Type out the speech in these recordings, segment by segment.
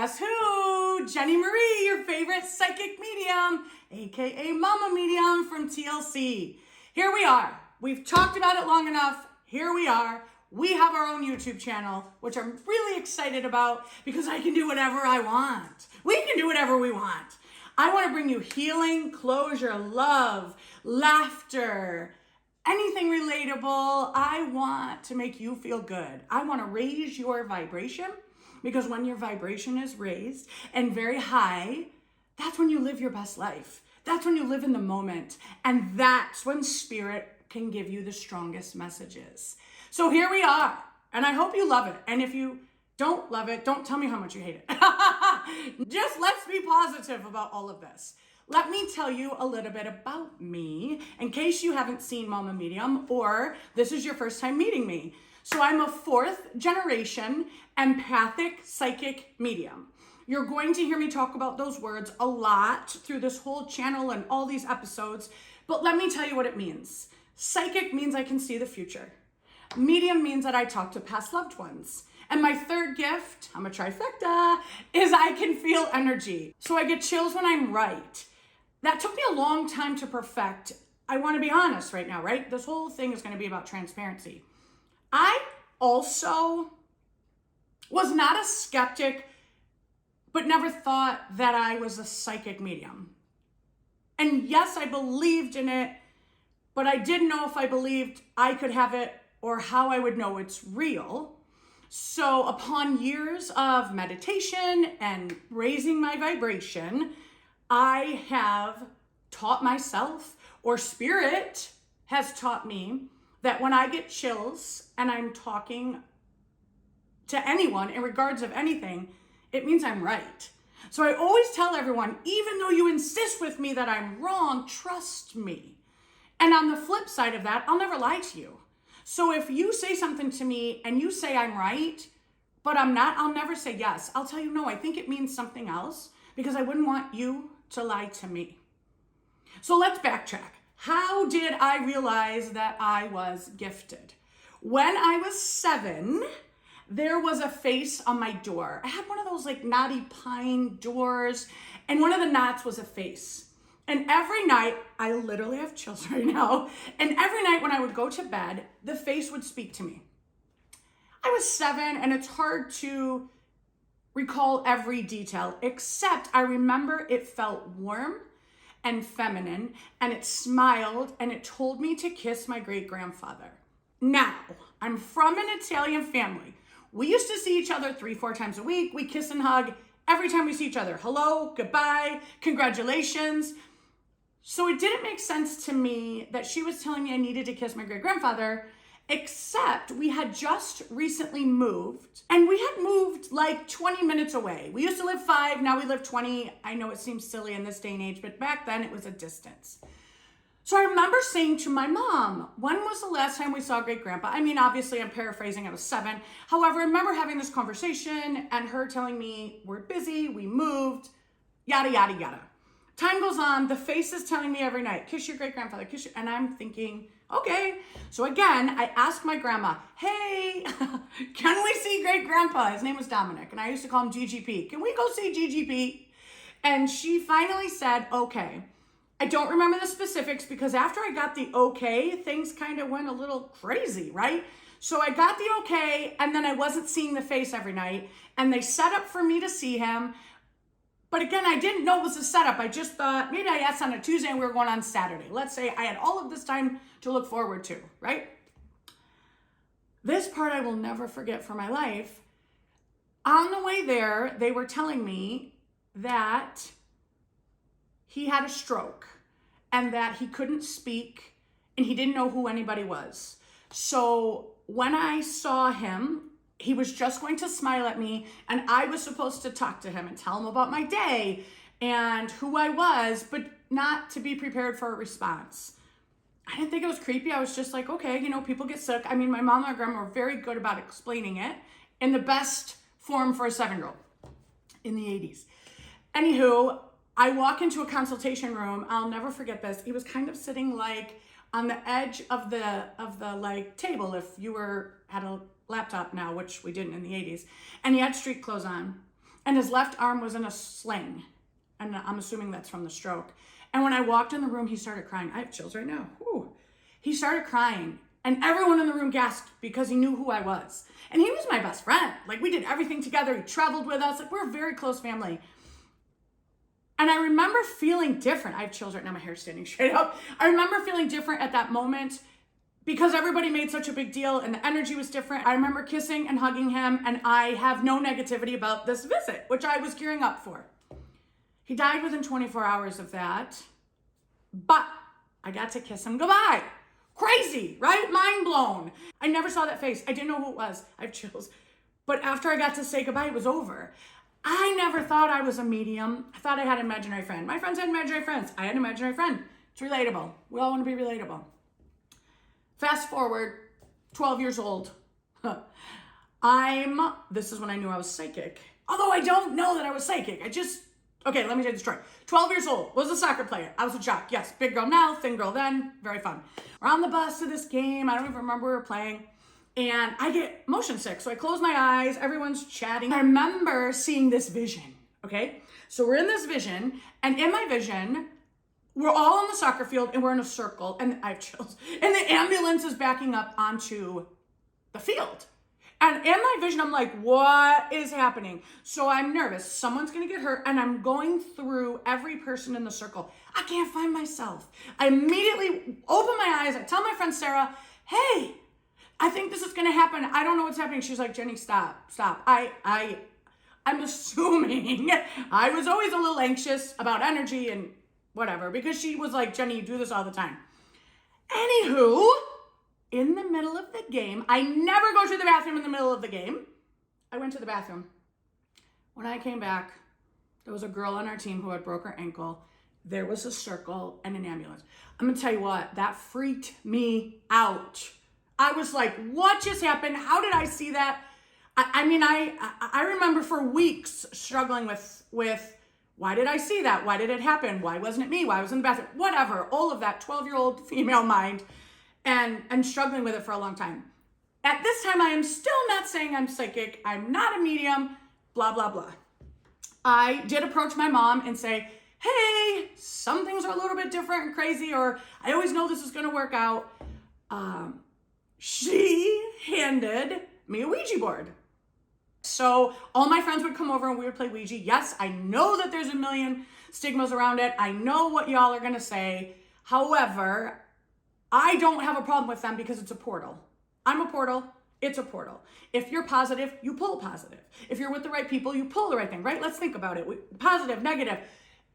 Guess who? Jennie Marie, your favorite psychic medium, aka Mama Medium from TLC. Here we are. We've talked about it long enough. Here we are. We have our own YouTube channel, which I'm really excited about because I can do whatever I want. We can do whatever we want. I want to bring you healing, closure, love, laughter, anything relatable. I want to make you feel good. I want to raise your vibration because when your vibration is raised and very high, that's when you live your best life. That's when you live in the moment. And that's when spirit can give you the strongest messages. So here we are. And I hope you love it. And if you don't love it, don't tell me how much you hate it. Just let's be positive about all of this. Let me tell you a little bit about me in case you haven't seen Mama Medium or this is your first time meeting me. So I'm a 4th generation empathic psychic medium. You're going to hear me talk about those words a lot through this whole channel and all these episodes, but let me tell you what it means. Psychic means I can see the future. Medium means that I talk to past loved ones. And my third gift, I'm a trifecta, is I can feel energy. So I get chills when I'm right. That took me a long time to perfect. I want to be honest right now, right? This whole thing is going to be about transparency. I also was not a skeptic, but never thought that I was a psychic medium. And yes, I believed in it, but I didn't know if I believed I could have it or how I would know it's real. So upon years of meditation and raising my vibration, I have taught myself, or spirit has taught me, that when I get chills and I'm talking to anyone in regards of anything, it means I'm right. So I always tell everyone, even though you insist with me that I'm wrong, trust me. And on the flip side of that, I'll never lie to you. So if you say something to me and you say I'm right, but I'm not, I'll never say yes. I'll tell you, no, I think it means something else because I wouldn't want you to lie to me. So let's backtrack. How did I realize that I was gifted? When I was 7, there was a face on my door. I had one of those like knotty pine doors, and one of the knots was a face. And every night, I literally have chills right now, and every night when I would go to bed, the face would speak to me. I was 7, and it's hard to recall every detail, except I remember it felt warm and feminine, and it smiled, and it told me to kiss my great-grandfather. Now, I'm from an Italian family. We used to see each other 3-4 times a week. We kiss and hug every time we see each other. Hello, goodbye, congratulations. So it didn't make sense to me that she was telling me I needed to kiss my great-grandfather, except we had just recently moved, and we had moved like 20 minutes away. We used to live 5, now we live 20. I know it seems silly in this day and age, but back then it was a distance. So I remember saying to my mom, when was the last time we saw great-grandpa? I mean, obviously I'm paraphrasing, I was 7. However, I remember having this conversation and her telling me, we're busy, we moved, yada, yada, yada. Time goes on, the face is telling me every night, kiss your great-grandfather, kiss your, and I'm thinking, okay. So again, I asked my grandma, hey, can we see great-grandpa? His name was Dominic, and I used to call him GGP. Can we go see GGP? And she finally said, okay. I don't remember the specifics because after I got the okay, things kind of went a little crazy, right? So I got the okay, and then I wasn't seeing the face every night, and they set up for me to see him. But again, I didn't know it was a setup. I just thought maybe I asked on a Tuesday and we were going on Saturday. Let's say I had all of this time to look forward to, right? This part I will never forget for my life. On the way there, they were telling me that he had a stroke and that he couldn't speak and he didn't know who anybody was. So when I saw him, he was just going to smile at me, and I was supposed to talk to him and tell him about my day and who I was, but not to be prepared for a response. I didn't think it was creepy. I was just like, okay, you know, people get sick. I mean, my mom and my grandma were very good about explaining it in the best form for a 7-year-old in the 80s. Anywho, I walk into a consultation room. I'll never forget this. He was kind of sitting like on the edge of the like table if you had a laptop now, which we didn't in the 80s. And he had street clothes on. and his left arm was in a sling. And I'm assuming that's from the stroke. And when I walked in the room, he started crying. I have chills right now. Whew. He started crying. And everyone in the room gasped because he knew who I was. And he was my best friend. Like, we did everything together. He traveled with us. Like, we're a very close family. And I remember feeling different. I have chills right now. My hair's standing straight up. I remember feeling different at that moment because everybody made such a big deal and the energy was different. I remember kissing and hugging him, and I have no negativity about this visit, which I was gearing up for. He died within 24 hours of that, but I got to kiss him goodbye. Crazy, right? Mind blown. I never saw that face. I didn't know who it was. I have chills. But after I got to say goodbye, it was over. I never thought I was a medium. I thought I had an imaginary friend. My friends had imaginary friends. I had an imaginary friend. It's relatable. We all want to be relatable. Fast forward, 12 years old. This is when I knew I was psychic. Although I don't know that I was psychic. Okay, let me tell you the story. 12 years old, was a soccer player. I was a jock. Yes, big girl now, thin girl then. Very fun. We're on the bus to this game. I don't even remember we were playing. And I get motion sick. So I close my eyes. Everyone's chatting. I remember seeing this vision, okay? So we're in this vision. And in my vision, we're all on the soccer field and we're in a circle. And I have chills. And the ambulance is backing up onto the field. And in my vision, I'm like, what is happening? So I'm nervous. Someone's going to get hurt. And I'm going through every person in the circle. I can't find myself. I immediately open my eyes. I tell my friend Sarah, hey, I think this is going to happen. I don't know what's happening. She's like, Jenny, stop. I'm assuming I was always a little anxious about energy and whatever, because she was like, Jenny, you do this all the time. Anywho, in the middle of the game, I never go to the bathroom in the middle of the game. I went to the bathroom. When I came back, there was a girl on our team who had broke her ankle. There was a circle and an ambulance. I'm gonna tell you what, that freaked me out. I was like, what just happened? How did I see that? I remember for weeks struggling with why did I see that? Why did it happen? Why wasn't it me? Why was I in the bathroom? Whatever, all of that 12-year-old female mind and struggling with it for a long time. At this time, I am still not saying I'm psychic. I'm not a medium, blah, blah, blah. I did approach my mom and say, hey, some things are a little bit different and crazy, or I always know this is gonna work out. She handed me a Ouija board. So all my friends would come over and we would play Ouija. Yes, I know that there's a million stigmas around it. I know what y'all are gonna say. However, I don't have a problem with them because it's a portal. I'm a portal, it's a portal. If you're positive, you pull positive. If you're with the right people, you pull the right thing, right? Let's think about it. Positive, negative.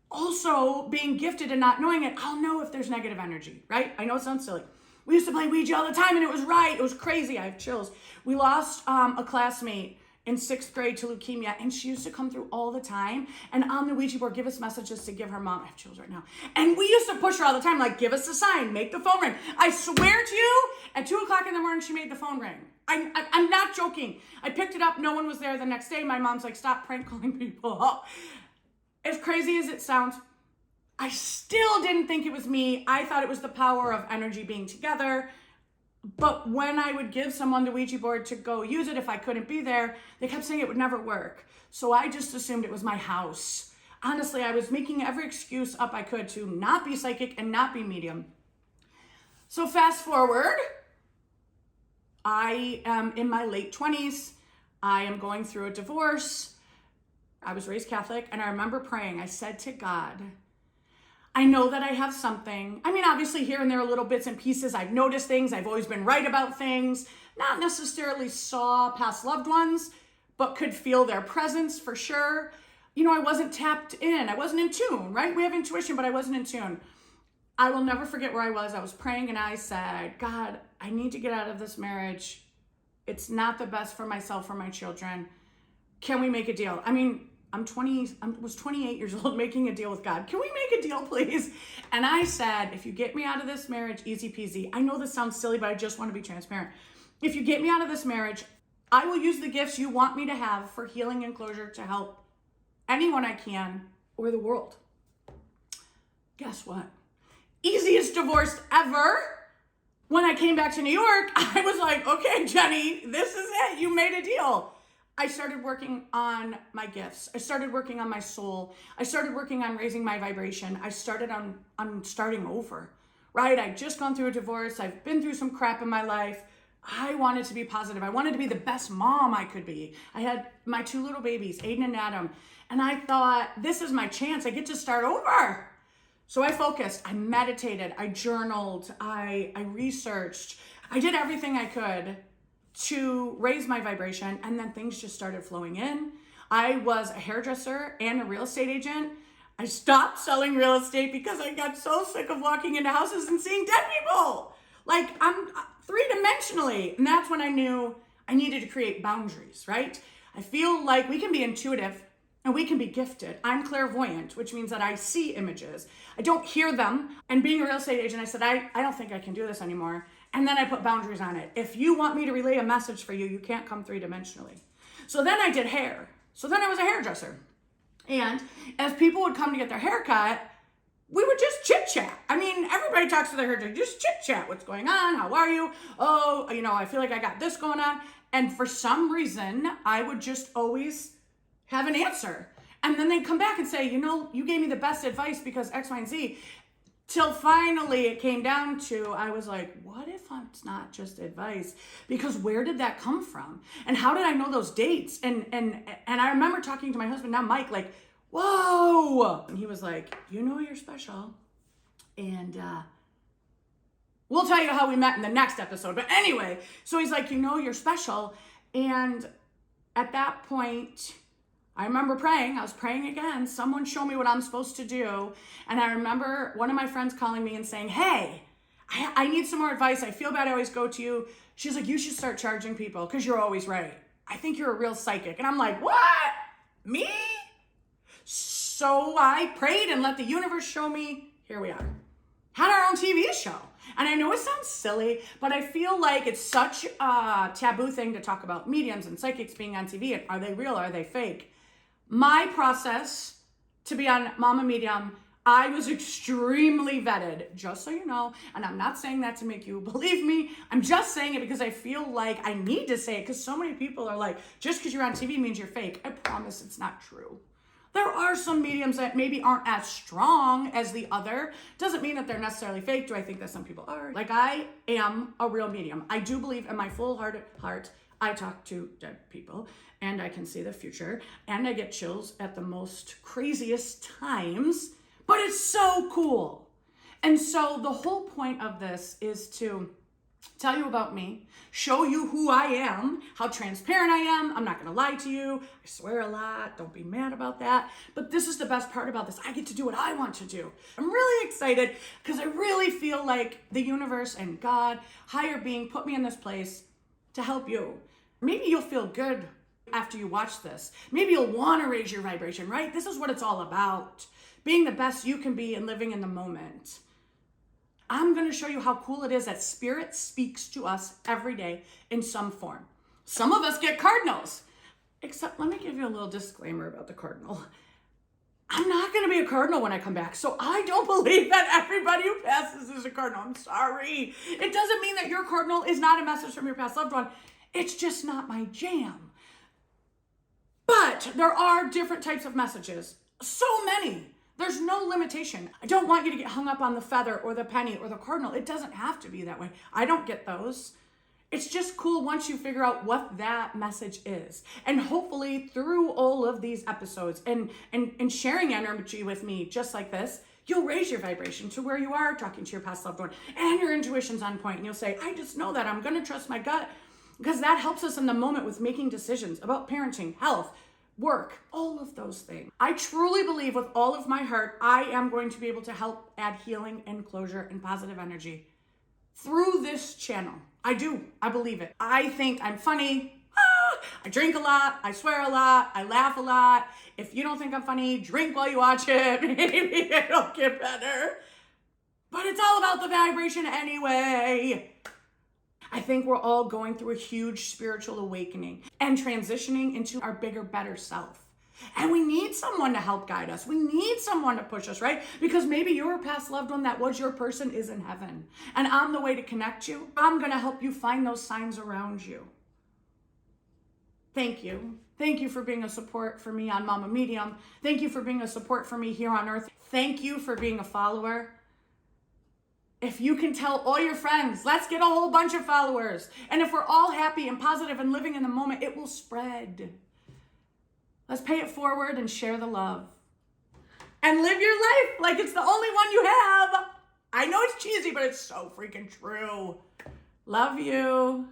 Also, being gifted and not knowing it, I'll know if there's negative energy, right? I know it sounds silly. We used to play Ouija all the time and it was right. It was crazy. I have chills. We lost a classmate in 6th grade to leukemia, and she used to come through all the time and on the Ouija board give us messages to give her mom. I have chills right now. And we used to push her all the time, like, give us a sign, make the phone ring. I swear to you, at 2 o'clock in the morning, she made the phone ring. I'm not joking. I picked it up. No one was there the next day. My mom's like, stop prank calling people. As crazy as it sounds, I still didn't think it was me. I thought it was the power of energy being together. But when I would give someone the Ouija board to go use it, if I couldn't be there, they kept saying it would never work. So I just assumed it was my house. Honestly, I was making every excuse up I could to not be psychic and not be medium. So fast forward, I am in my late 20s. I am going through a divorce. I was raised Catholic, and I remember praying. I said to God, I know that I have something. I mean, obviously here and there are little bits and pieces. I've noticed things. I've always been right about things. Not necessarily saw past loved ones, but could feel their presence for sure. You know, I wasn't tapped in. I wasn't in tune, right? We have intuition, but I wasn't in tune. I will never forget where I was. I was praying and I said, God, I need to get out of this marriage. It's not the best for myself or my children. Can we make a deal? I mean, I was 28 years old making a deal with God. Can we make a deal, please? And I said, if you get me out of this marriage, easy peasy. I know this sounds silly, but I just want to be transparent. If you get me out of this marriage, I will use the gifts you want me to have for healing and closure to help anyone I can or the world. Guess what? Easiest divorce ever. When I came back to New York, I was like, okay, Jenny, this is it. You made a deal. I started working on my gifts. I started working on my soul. I started working on raising my vibration. I started on starting over, right? I'd just gone through a divorce. I've been through some crap in my life. I wanted to be positive. I wanted to be the best mom I could be. I had my 2 little babies, Aiden and Adam, and I thought, this is my chance. I get to start over. So I focused, I meditated, I journaled, I researched. I did everything I could to raise my vibration, and then things just started flowing in. I was a hairdresser and a real estate agent. I stopped selling real estate because I got so sick of walking into houses and seeing dead people. Like, I'm 3-dimensionally. And that's when I knew I needed to create boundaries, right? I feel like we can be intuitive and we can be gifted. I'm clairvoyant, which means that I see images. I don't hear them. And being a real estate agent, I said, I don't think I can do this anymore. And then I put boundaries on it. If you want me to relay a message for you, you can't come 3-dimensionally. So then I did hair. So then I was a hairdresser. And as people would come to get their hair cut, we would just chit chat. I mean, everybody talks to their hairdresser, just chit chat. What's going on? How are you? Oh, I feel like I got this going on. And for some reason, I would just always have an answer. And then they'd come back and say, you gave me the best advice because X, Y, and Z. Till finally it came down to, I was like, what if it's not just advice? Because where did that come from? And how did I know those dates? And I remember talking to my husband, now Mike, like, whoa. And he was like, you're special. And we'll tell you how we met in the next episode. But anyway, so he's like, you're special. And at that point, I remember praying. I was praying again. Someone show me what I'm supposed to do. And I remember one of my friends calling me and saying, hey, I need some more advice. I feel bad I always go to you. She's like, you should start charging people because you're always right. I think you're a real psychic. And I'm like, what? Me? So I prayed and let the universe show me. Here we are. Had our own TV show. And I know it sounds silly, but I feel like it's such a taboo thing to talk about mediums and psychics being on TV. And are they real? Are they fake? My process to be on Mama Medium, I was extremely vetted, just so you know. And I'm not saying that to make you believe me. I'm just saying it because I feel like I need to say it because so many people are like, just because you're on TV means you're fake. I promise it's not true. There are some mediums that maybe aren't as strong as the other. Doesn't mean that they're necessarily fake. Do I think that some people are? Like, I am a real medium. I do believe in my full heart, I talk to dead people and I can see the future and I get chills at the most craziest times, but it's so cool. And so the whole point of this is to tell you about me, show you who I am, how transparent I am. I'm not gonna lie to you. I swear a lot, don't be mad about that. But this is the best part about this. I get to do what I want to do. I'm really excited because I really feel like the universe and God, higher being, put me in this place to help you. Maybe you'll feel good after you watch this. Maybe you'll want to raise your vibration, right? This is what it's all about. Being the best you can be and living in the moment. I'm going to show you how cool it is that spirit speaks to us every day in some form. Some of us get cardinals. Except, let me give you a little disclaimer about the cardinal. I'm not going to be a cardinal when I come back. So I don't believe that everybody who passes is a cardinal. I'm sorry. It doesn't mean that your cardinal is not a message from your past loved one. It's just not my jam. But there are different types of messages. So many. There's no limitation. I don't want you to get hung up on the feather or the penny or the cardinal. It doesn't have to be that way. I don't get those. It's just cool once you figure out what that message is. And hopefully through all of these episodes and sharing energy with me just like this, you'll raise your vibration to where you are talking to your past loved one and your intuition's on point. And you'll say, I just know that I'm going to trust my gut because that helps us in the moment with making decisions about parenting, health, work, all of those things. I truly believe with all of my heart, I am going to be able to help add healing and closure and positive energy through this channel. I do. I believe it. I think I'm funny. I drink a lot. I swear a lot. I laugh a lot. If you don't think I'm funny, drink while you watch it. Maybe it'll get better. But it's all about the vibration anyway. I think we're all going through a huge spiritual awakening and transitioning into our bigger, better self. And we need someone to help guide us. We need someone to push us, right? Because maybe your past loved one that was your person is in heaven. And I'm the way to connect you. I'm going to help you find those signs around you. Thank you. Thank you for being a support for me on Mama Medium. Thank you for being a support for me here on Earth. Thank you for being a follower. If you can tell all your friends, let's get a whole bunch of followers. And if we're all happy and positive and living in the moment, it will spread. Let's pay it forward and share the love. And live your life like it's the only one you have. I know it's cheesy, but it's so freaking true. Love you.